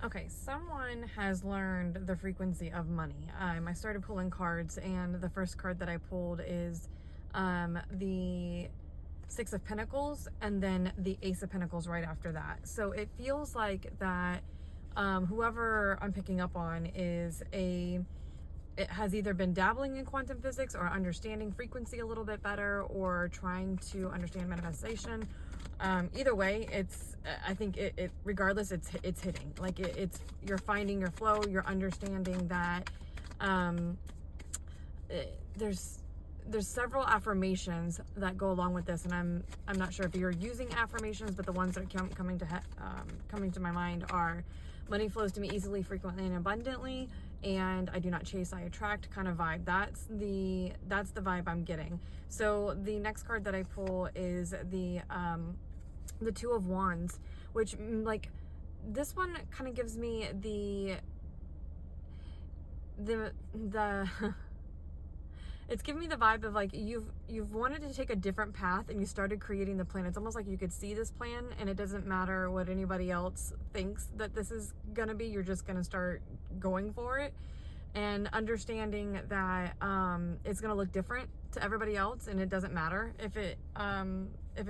Okay, someone has learned the frequency of money. I started pulling cards, and the first card that I pulled is the Six of Pentacles, and then the Ace of Pentacles right after that. So it feels like that whoever I'm picking up on it has either been dabbling in quantum physics or understanding frequency a little bit better, or trying to understand manifestation. Either way, I think regardless, it's hitting. Like you're finding your flow, you're understanding that there's several affirmations that go along with this, and I'm not sure if you're using affirmations, but the ones that are coming to my mind are: money flows to me easily, frequently, and abundantly, and I do not chase, I attract kind of vibe. That's the vibe I'm getting. So the next card that I pull is the Two of Wands, which, like, this one kind of gives me the it's giving me the vibe of like you've wanted to take a different path, and you started creating the plan. It's almost like you could see this plan, and it doesn't matter what anybody else thinks that this is gonna be. You're just gonna start going for it, and understanding that it's gonna look different to everybody else, and it doesn't matter if it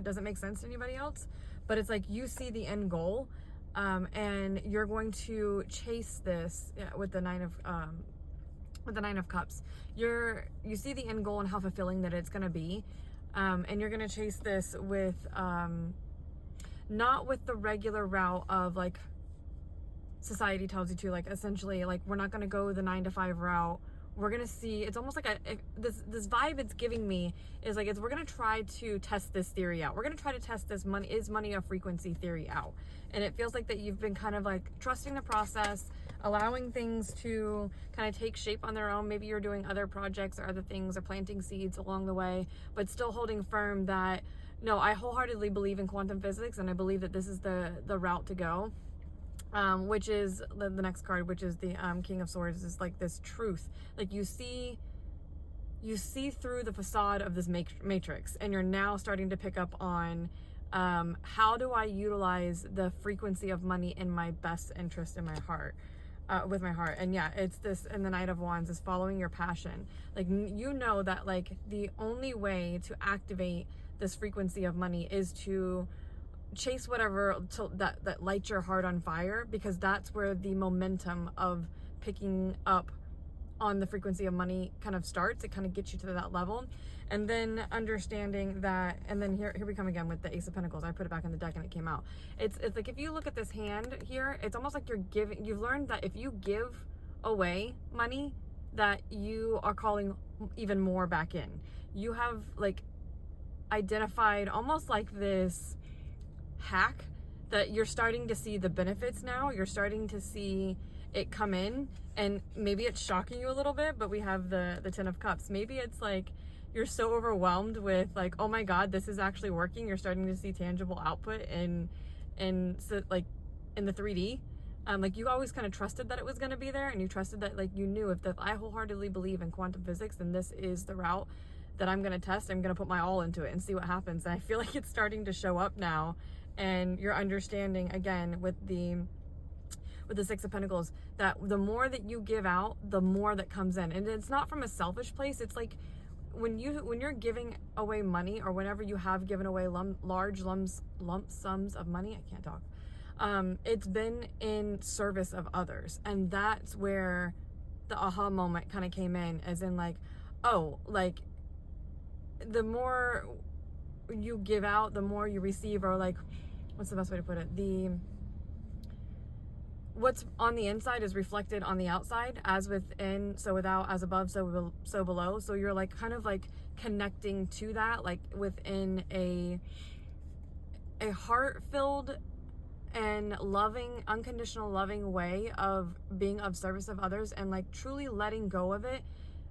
doesn't make sense to anybody else. But it's like you see the end goal, and you're going to chase this with the Nine of Cups. You see the end goal and how fulfilling that it's going to be, and you're going to chase this with not with the regular route of like society tells you to, like essentially like we're not going to go the 9 to 5 route. We're going to see, it's almost like this vibe it's giving me is like we're going to try to test this theory out. We're going to try to test this money a frequency theory out. And it feels like that you've been kind of like trusting the process, allowing things to kind of take shape on their own. Maybe you're doing other projects or other things or planting seeds along the way, but still holding firm that, no, I wholeheartedly believe in quantum physics, and I believe that this is the route to go. Which is the next card, which is the King of Swords, is like this truth. Like you see through the facade of this matrix, and you're now starting to pick up on how do I utilize the frequency of money in my best interest in my heart. With my heart. And yeah, it's this, and the Knight of Wands is following your passion. Like you know that like the only way to activate this frequency of money is to chase whatever that lights your heart on fire, because that's where the momentum of picking up on the frequency of money kind of starts. It kind of gets you to that level, and then understanding that, and then here we come again with the Ace of Pentacles. I put it back in the deck and it came out. It's like if you look at this hand here, it's almost like you've learned that if you give away money, that you are calling even more back in. You have like identified almost like this hack that you're starting to see the benefits now. You're starting to see it come in, and maybe it's shocking you a little bit, but we have the Ten of Cups. Maybe it's like you're so overwhelmed with like, oh my God, this is actually working. You're starting to see tangible output so like in the 3D. Like you always kind of trusted that it was going to be there, and you trusted that, like you knew if I wholeheartedly believe in quantum physics, then this is the route that I'm going to test. I'm going to put my all into it and see what happens. And I feel like it's starting to show up now. And you're understanding again with the Six of Pentacles that the more that you give out, the more that comes in. And it's not from a selfish place. It's like when you're giving away money, or whenever you have given away large lump sums of money, I can't talk. It's been in service of others, and that's where the aha moment kind of came in, as in like, oh, like the more you give out, the more you receive, or like, what's the best way to put it? What's on the inside is reflected on the outside, as within, so without, as above, so below. So you're like kind of like connecting to that, like within a heart-filled and loving, unconditional loving way of being of service of others, and like truly letting go of it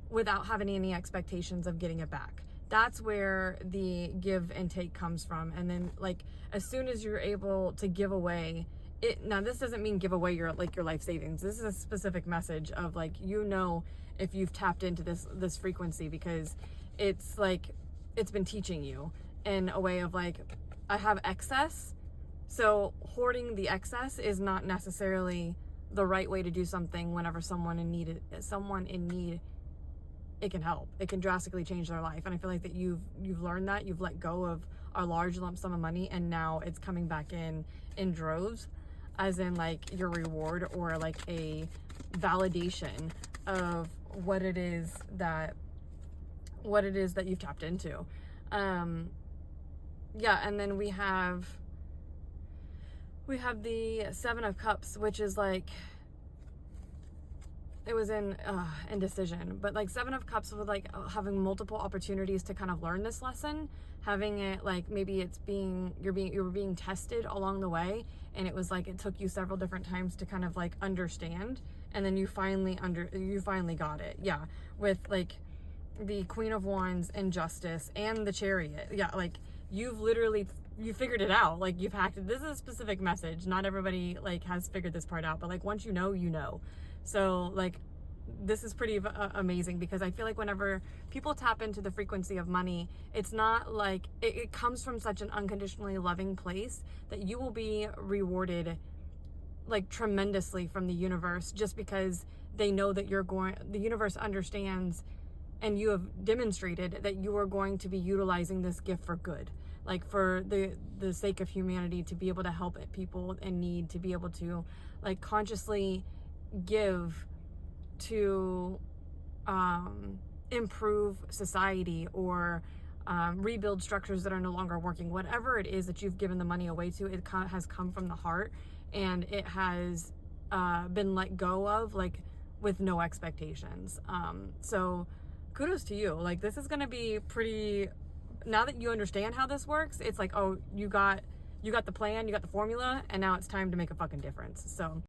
without having any expectations of getting it back. That's where the give and take comes from. And then like as soon as you're able to give away it, now this doesn't mean give away your life savings. This is a specific message of like, you know, if you've tapped into this frequency, because it's like it's been teaching you in a way of like, I have excess, so hoarding the excess is not necessarily the right way to do something whenever someone in need, it can help. It can drastically change their life. And I feel like that you've learned that. You've let go of a large lump sum of money, and now it's coming back in droves, as in like your reward or like a validation of what it is that you've tapped into. Yeah, and then we have the Seven of Cups, which is like, it was in indecision, but like Seven of Cups with like having multiple opportunities to kind of learn this lesson, having it like maybe you were being tested along the way, and it was like it took you several different times to kind of like understand, and then you finally got it. Yeah, with like the Queen of Wands and Justice and the Chariot. Yeah, like you figured it out. Like you've hacked it. This is a specific message. Not everybody like has figured this part out, but like once you know, you know. So like this is pretty amazing, because I feel like whenever people tap into the frequency of money, it's not like it comes from such an unconditionally loving place that you will be rewarded like tremendously from the universe, just because they know that the universe understands, and you have demonstrated that you are going to be utilizing this gift for good, like for the sake of humanity, to be able to help people in need, to be able to like consciously give to improve society, or rebuild structures that are no longer working. Whatever it is that you've given the money away to, it has come from the heart, and it has been let go of like with no expectations. So kudos to you. Like this is going to be pretty, now that you understand how this works, it's like, oh, you got the plan, you got the formula, and now it's time to make a fucking difference. So